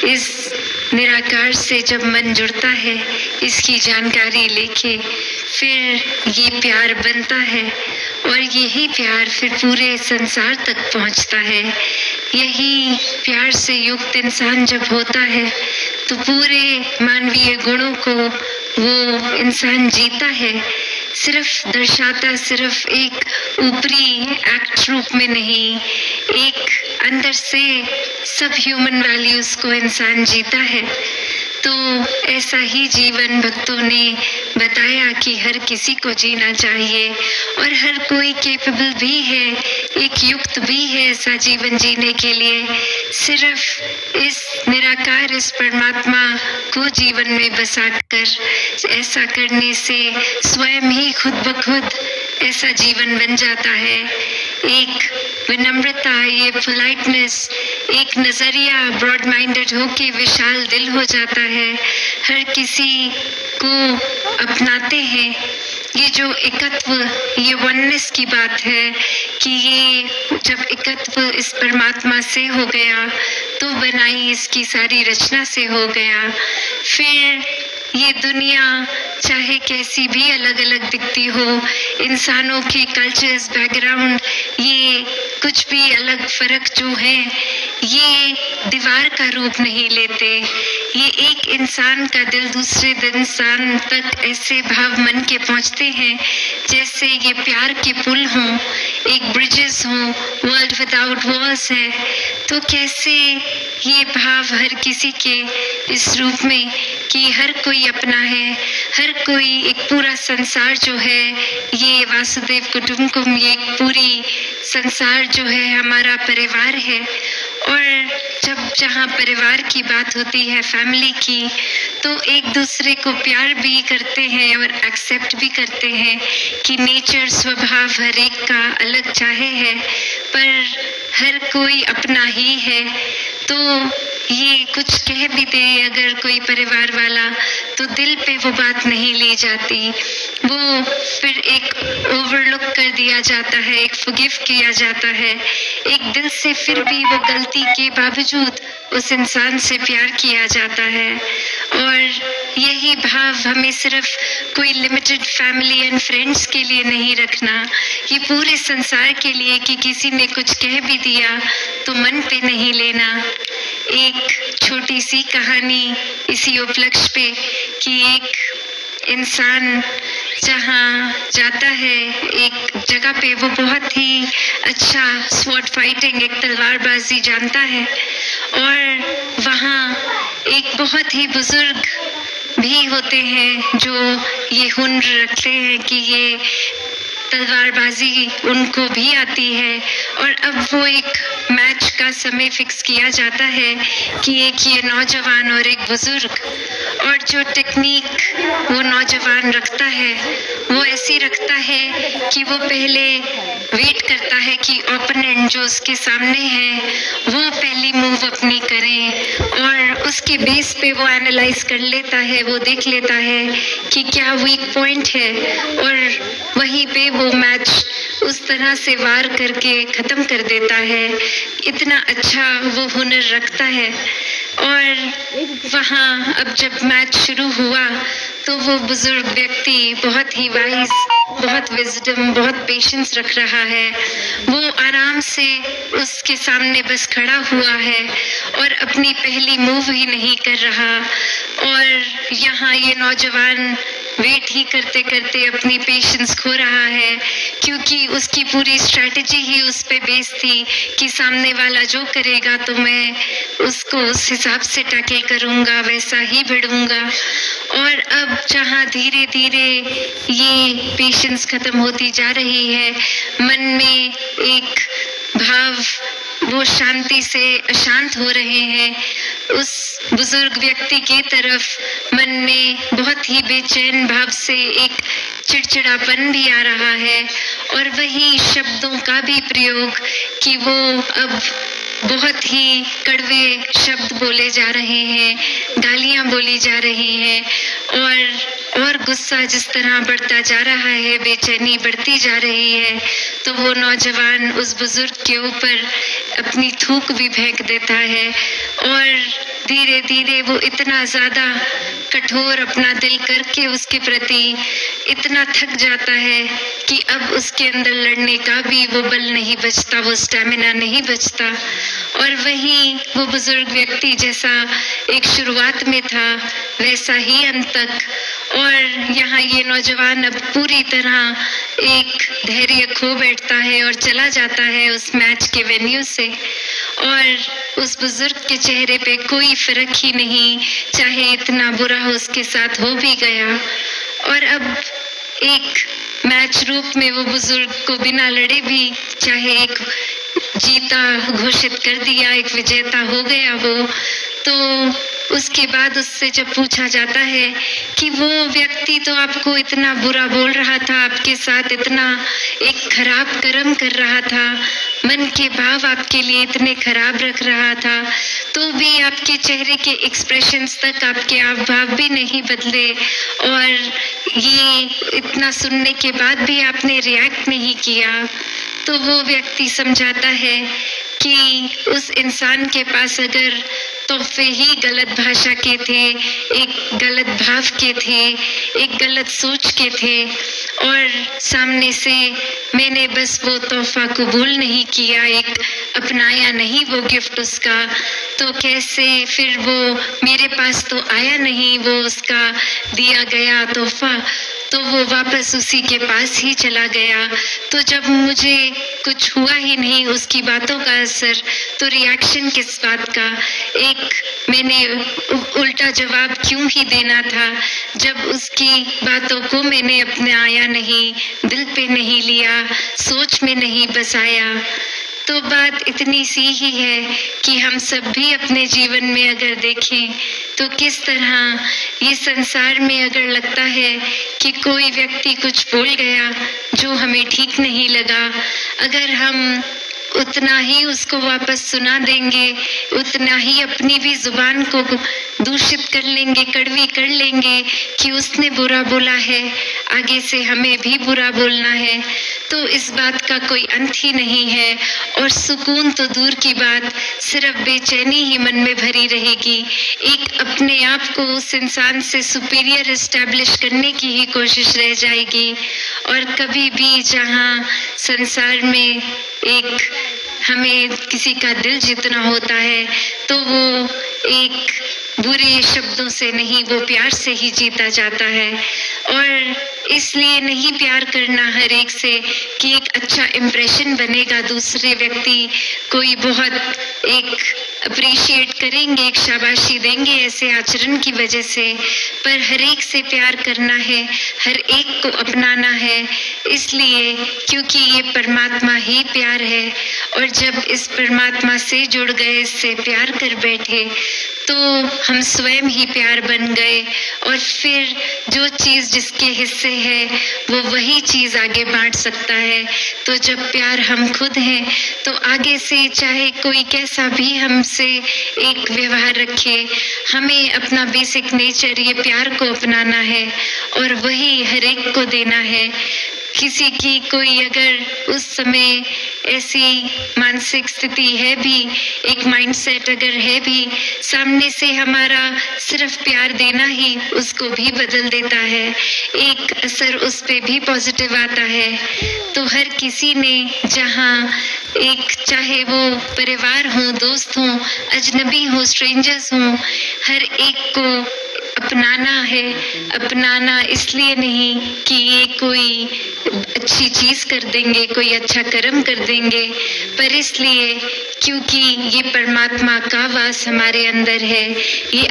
इस निराकार से जब मन जुड़ता है, इसकी जानकारी लेके, फिर ये प्यार बनता है और यही प्यार फिर पूरे संसार तक पहुंचता है। यही प्यार से युक्त इंसान जब होता है तो पूरे मानवीय गुणों को वो इंसान जीता है। सिर्फ दर्शाता सिर्फ एक ऊपरी एक्ट रूप में नहीं, एक अंदर से सब ह्यूमन वैल्यूज को इंसान जीता है। तो ऐसा ही जीवन भक्तों ने बताया कि हर किसी को जीना चाहिए और हर कोई कैपेबल भी है, एक युक्त भी है ऐसा जीवन जीने के लिए। सिर्फ इस निराकार, इस परमात्मा को जीवन में बसाकर ऐसा करने से स्वयं ही खुद ब खुद ऐसा जीवन बन जाता है। एक विनम्रता, ये पोलाइटनेस, एक नजरिया ब्रॉड माइंडेड होके विशाल दिल हो जाता है, हर किसी को अपनाते हैं। ये जो एकत्व, ये वननेस की बात है कि ये जब एकत्व इस परमात्मा से हो गया तो बनाई इसकी सारी रचना से हो गया। फिर ये दुनिया चाहे कैसी भी अलग अलग दिखती हो, इंसानों के कल्चर्स, बैकग्राउंड, ये कुछ भी अलग फर्क जो है ये दीवार का रूप नहीं लेते। ये एक इंसान का दिल दूसरे इंसान तक ऐसे भाव मन के पहुंचते हैं जैसे ये प्यार के पुल हों, एक ब्रिजेस हों, वर्ल्ड विदाउट वॉल्स है। तो कैसे ये भाव हर किसी के इस रूप में कि हर कोई अपना है, हर कोई एक पूरा संसार जो है, ये वासुदेव कुटुंबकम, ये एक पूरी संसार जो है हमारा परिवार है। और जब जहाँ परिवार की बात होती है, फैमिली की, तो एक दूसरे को प्यार भी करते हैं और एक्सेप्ट भी करते हैं कि नेचर, स्वभाव हर एक का अलग चाहे है पर हर कोई अपना ही है। तो ये कुछ कह भी दे अगर कोई परिवार वाला तो दिल पे वो बात नहीं ली जाती, वो फिर एक ओवरलुक कर दिया जाता है, एक फॉरगिव किया जाता है। एक दिल से फिर भी वो गलती के बावजूद उस इंसान से प्यार किया जाता है। और यही भाव हमें सिर्फ कोई लिमिटेड फैमिली एंड फ्रेंड्स के लिए नहीं रखना, ये पूरे संसार के लिए कि किसी ने कुछ कह भी दिया तो मन पे नहीं लेना। एक छोटी सी कहानी इसी उपलक्ष्य पे कि एक इंसान जहाँ जाता है, एक जगह पे वो बहुत ही अच्छा स्वॉर्ड फाइटिंग, एक तलवारबाजी जानता है और वहाँ एक बहुत ही बुजुर्ग भी होते हैं जो ये हुनर रखते हैं कि ये तलवारबाजी उनको भी आती है। और अब वो एक मैच का समय फिक्स किया जाता है कि एक ये नौजवान और एक बुजुर्ग, और जो टेक्निक वो नौजवान रखता है वो ऐसी रखता है कि वो पहले वेट करता है कि ओपोनेंट जो उसके सामने है वो पहली मूव अपनी करे और उसके बेस पे वो एनालाइज कर लेता है, वो देख लेता है कि क्या वीक पॉइंट है और वहीं पे वो मैच उस तरह से वार करके ख़त्म कर देता है। इतना अच्छा वो हुनर रखता है। और वहाँ अब जब मैच शुरू हुआ तो वो बुजुर्ग व्यक्ति बहुत ही वाइज, बहुत विजडम, बहुत पेशेंस रख रहा है। वो आराम से उसके सामने बस खड़ा हुआ है और अपनी पहली मूव ही नहीं कर रहा। और यहाँ ये नौजवान वेट ही करते करते अपनी पेशेंस खो रहा है क्योंकि उसकी पूरी स्ट्रैटेजी ही उस पे बेस थी कि सामने वाला जो करेगा तो मैं उसको उस हिसाब से टैकल करूँगा, वैसा ही भिड़ूंगा। और अब जहाँ धीरे धीरे ये पेशेंस खत्म होती जा रही है, मन में एक भाव वो शांति से अशांत हो रहे हैं, उस बुजुर्ग व्यक्ति की तरफ मन में बहुत ही बेचैन भाव से एक चिड़चिड़ापन भी आ रहा है। और वही शब्दों का भी प्रयोग कि वो अब बहुत ही कड़वे शब्द बोले जा रहे हैं, गालियां बोली जा रही हैं और और गुस्सा जिस तरह बढ़ता जा रहा है, बेचैनी बढ़ती जा रही है, तो वो नौजवान उस बुजुर्ग के ऊपर अपनी थूक भी फेंक देता है और धीरे धीरे वो इतना ज़्यादा कठोर अपना दिल करके उसके प्रति इतना थक जाता है कि अब उसके अंदर लड़ने का भी वो बल नहीं बचता, वो स्टैमिना नहीं बचता। और वहीं वो बुजुर्ग व्यक्ति जैसा एक शुरुआत में था वैसा ही अंत तक। और यहाँ ये नौजवान अब पूरी तरह एक धैर्य खो बैठता है और चला जाता है उस मैच के वेन्यू से। और उस बुजुर्ग के चेहरे पे कोई फर्क ही नहीं, चाहे इतना बुरा उसके साथ हो भी गया। और अब एक मैच रूप में वो बुजुर्ग को बिना लड़े भी चाहे एक जीता घोषित कर दिया, एक विजेता हो गया वो। तो उसके बाद उससे जब पूछा जाता है कि वो व्यक्ति तो आपको इतना बुरा बोल रहा था, आपके साथ इतना एक खराब कर्म कर रहा था, मन के भाव आपके लिए इतने खराब रख रहा था, तो भी आपके चेहरे के एक्सप्रेशंस तक, आपके हाव भाव भी नहीं बदले और ये इतना सुनने के बाद भी आपने रिएक्ट नहीं किया। तो वो व्यक्ति समझाता है कि उस इंसान के पास अगर तोहफे ही गलत भाषा के थे, एक गलत भाव के थे, एक गलत सोच के थे और सामने से मैंने बस वो तोहफा कबूल नहीं किया, एक अपनाया नहीं वो गिफ्ट उसका, तो कैसे फिर वो मेरे पास तो आया नहीं वो उसका दिया गया तोहफा, तो वो वापस उसी के पास ही चला गया। तो जब मुझे कुछ हुआ ही नहीं उसकी बातों का असर, तो रिएक्शन किस बात का, एक मैंने उल्टा जवाब क्यों ही देना था जब उसकी बातों को मैंने अपनाया नहीं, दिल पे नहीं लिया, सोच में नहीं बसाया। तो बात इतनी सी ही है कि हम सब भी अपने जीवन में अगर देखें तो किस तरह ये संसार में अगर लगता है कि कोई व्यक्ति कुछ बोल गया जो हमें ठीक नहीं लगा, अगर हम उतना ही उसको वापस सुना देंगे, उतना ही अपनी भी जुबान को दूषित कर लेंगे, कड़वी कर लेंगे कि उसने बुरा बोला है, आगे से हमें भी बुरा बोलना है, तो इस बात का कोई अंत ही नहीं है। और सुकून तो दूर की बात, सिर्फ बेचैनी ही मन में भरी रहेगी। एक अपने आप को उस इंसान से सुपीरियर एस्टैब्लिश करने की ही कोशिश रह जाएगी। और कभी भी जहाँ संसार में एक हमें किसी का दिल जीतना होता है तो वो एक बुरे शब्दों से नहीं, वो प्यार से ही जीता जाता है। और इसलिए नहीं प्यार करना हर एक से कि एक अच्छा इम्प्रेशन बनेगा, दूसरे व्यक्ति कोई बहुत एक अप्रिशिएट करेंगे, एक शाबाशी देंगे ऐसे आचरण की वजह से, पर हर एक से प्यार करना है, हर एक को अपनाना है, इसलिए क्योंकि ये परमात्मा ही प्यार है। और जब इस परमात्मा से जुड़ गए, इससे प्यार कर बैठे, तो हम स्वयं ही प्यार बन गए। और फिर जो चीज़ जिसके हिस्से है वो वही चीज़ आगे बांट सकता है। तो जब प्यार हम खुद हैं तो आगे से चाहे कोई कैसा भी हमसे एक व्यवहार रखे, हमें अपना बेसिक नेचर ये प्यार को अपनाना है और वही हर एक को देना है। किसी की कोई अगर उस समय ऐसी मानसिक स्थिति है भी, एक माइंडसेट अगर है भी, सामने से हमारा सिर्फ प्यार देना ही उसको भी बदल देता है, एक असर उस पे भी पॉजिटिव आता है। तो हर किसी ने जहाँ एक चाहे वो परिवार हो, दोस्त हो, अजनबी हो, स्ट्रेंजर्स हो, हर एक को अपनाना है। अपनाना इसलिए नहीं कि ये कोई अच्छी चीज़ कर देंगे, कोई अच्छा कर्म कर देंगे, पर इसलिए क्योंकि ये परमात्मा का वास हमारे अंदर है। ये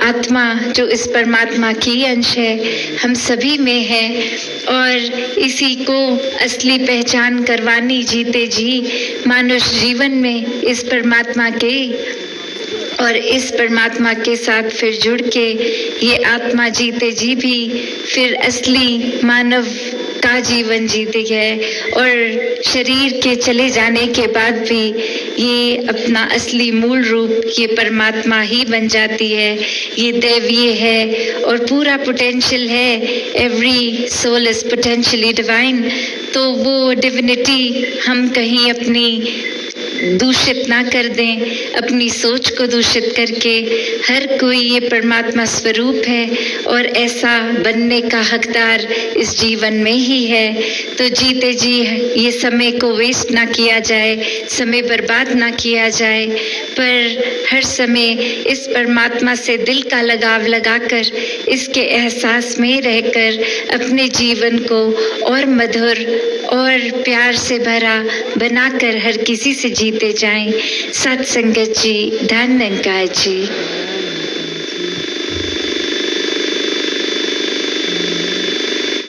आत्मा जो इस परमात्मा की अंश है हम सभी में है और इसी को असली पहचान करवानी जीते जी मानुष जीवन में इस परमात्मा के और इस परमात्मा के साथ फिर जुड़ के ये आत्मा जीते जी भी फिर असली मानव का जीवन जीती है। और शरीर के चले जाने के बाद भी ये अपना असली मूल रूप ये परमात्मा ही बन जाती है, ये दैवीय है और पूरा पोटेंशियल है। Every soul is potentially divine. तो वो डिविनिटी हम कहीं अपनी दूषित ना कर दें, अपनी सोच को दूषित करके। हर कोई ये परमात्मा स्वरूप है और ऐसा बनने का हकदार इस जीवन में ही है। तो जीते जी ये समय को वेस्ट ना किया जाए, समय बर्बाद ना किया जाए, पर हर समय इस परमात्मा से दिल का लगाव लगाकर इसके एहसास में रहकर अपने जीवन को और मधुर और प्यार से भरा बनाकर हर किसी से जीते जाएं। सत्संगत जी, धन निरंकार जी।